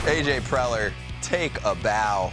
A.J. Preller, take a bow.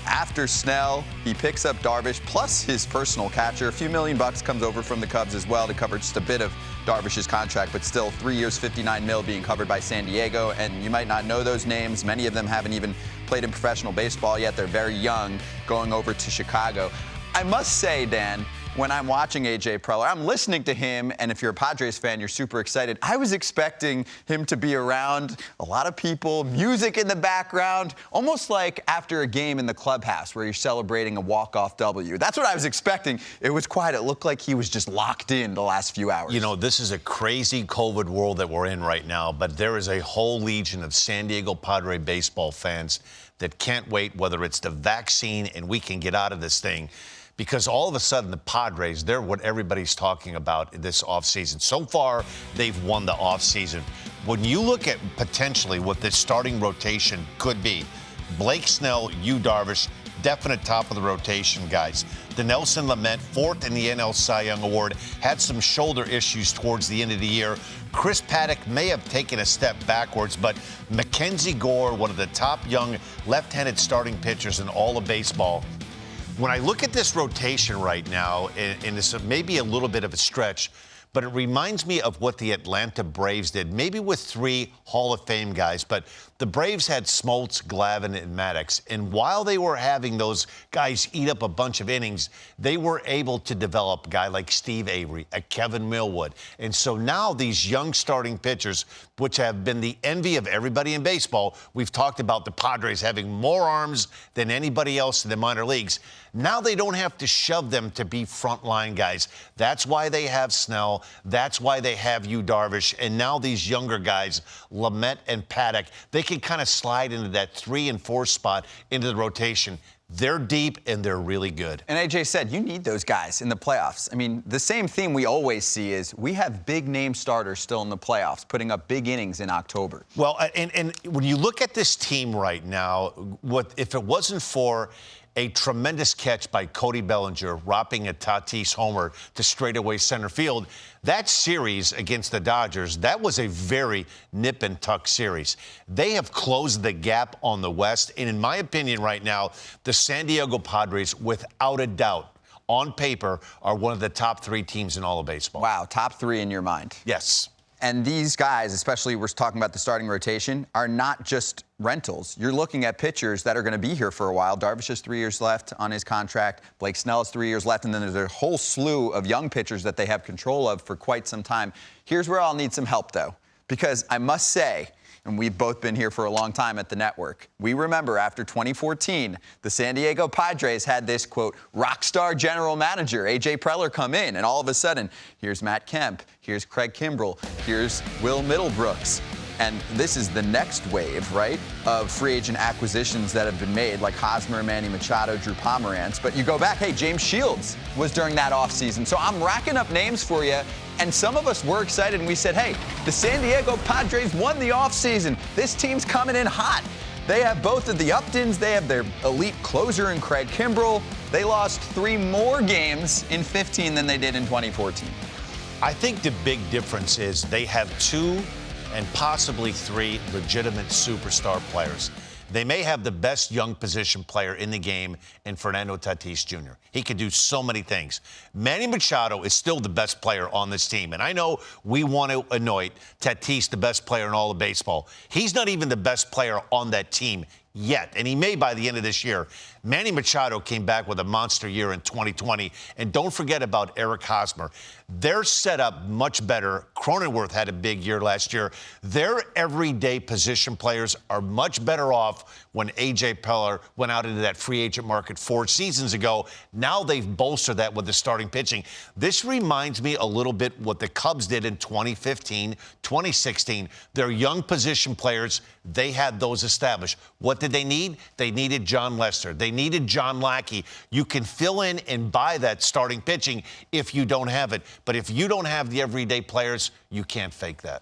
After Snell, he picks up Darvish plus his personal catcher. A few $1 million comes over from the Cubs as well to cover just a bit of Darvish's contract, but still 3 years, $59 million being covered by San Diego. And you might not know those names. Many of them haven't even played in professional baseball yet. They're very young, going over to Chicago. I must say, Dan, when I'm watching A.J. Preller, I'm listening to him, and if you're a Padres fan, you're super excited. I was expecting him to be around a lot of people, music in the background, almost like after a game in the clubhouse where you're celebrating a walk-off W. That's what I was expecting. It was quiet. It looked like he was just locked in the last few hours. You know, this is a crazy COVID world that we're in right now, but there is a whole legion of San Diego Padre baseball fans that can't wait, whether it's the vaccine and we can get out of this thing. Because all of a sudden, the Padres, they're what everybody's talking about this offseason. So far, they've won the offseason. When you look at potentially what this starting rotation could be, Blake Snell, Yu Darvish, definite top of the rotation guys. Dinelson Lamet, fourth in the NL Cy Young Award, had some shoulder issues towards the end of the year. Chris Paddock may have taken a step backwards, but Mackenzie Gore, one of the top young left-handed starting pitchers in all of baseball. When I look at this rotation right now, and it's maybe a little bit of a stretch, but it reminds me of what the Atlanta Braves did, maybe with 3 Hall of Fame guys. But the Braves had Smoltz, Glavine, and Maddox. And while they were having those guys eat up a bunch of innings, they were able to develop a guy like Steve Avery, a Kevin Millwood. And so now these young starting pitchers, which have been the envy of everybody in baseball, we've talked about the Padres having more arms than anybody else in the minor leagues. Now they don't have to shove them to be frontline guys. That's why they have Snell. That's why they have Yu Darvish. And now these younger guys, Lamet and Paddock, they can kind of slide into that 3 and 4 spot into the rotation. They're deep and they're really good. And AJ said, you need those guys in the playoffs. I mean, the same theme we always see is we have big name starters still in the playoffs, putting up big innings in October. Well, and when you look at this team right now, what if it wasn't for a tremendous catch by Cody Bellinger, ropping a Tatis homer to straightaway center field. That series against the Dodgers, that was a very nip-and-tuck series. They have closed the gap on the West, and in my opinion right now, the San Diego Padres, without a doubt, on paper, are one of the top 3 teams in all of baseball. Wow, top 3 in your mind. Yes. And these guys, especially we're talking about the starting rotation, are not just rentals. You're looking at pitchers that are going to be here for a while. Darvish has 3 years left on his contract. Blake Snell has 3 years left. And then there's a whole slew of young pitchers that they have control of for quite some time. Here's where I'll need some help, though, because I must say, and we've both been here for a long time at the network, we remember after 2014, the San Diego Padres had this, quote, rock star general manager, A.J. Preller, come in. And all of a sudden, here's Matt Kemp, here's Craig Kimbrell, here's Will Middlebrooks. And this is the next wave, right, of free agent acquisitions that have been made, like Hosmer, Manny Machado, Drew Pomeranz. But you go back, hey, James Shields was during that offseason. So I'm racking up names for you. And some of us were excited, and we said, hey, the San Diego Padres won the offseason. This team's coming in hot. They have both of the Uptons. They have their elite closer in Craig Kimbrell. They lost 3 more games in 15 than they did in 2014. I think the big difference is they have 2 and possibly 3 legitimate superstar players. They may have the best young position player in the game in Fernando Tatis Jr. He can do so many things. Manny Machado is still the best player on this team. And I know we want to anoint Tatis the best player in all of baseball. He's not even the best player on that team yet, and he may by the end of this year. Manny Machado came back with a monster year in 2020. And don't forget about Eric Hosmer. They're set up much better. Cronenworth had a big year last year. Their everyday position players are much better off when A.J. Preller went out into that free agent market 4 seasons ago. Now they've bolstered that with the starting pitching. This reminds me a little bit what the Cubs did in 2015, 2016. Their young position players, they had those established. What did they need? They needed John Lester. They needed John Lackey. You can fill in and buy that starting pitching if you don't have it. But if you don't have the everyday players, you can't fake that.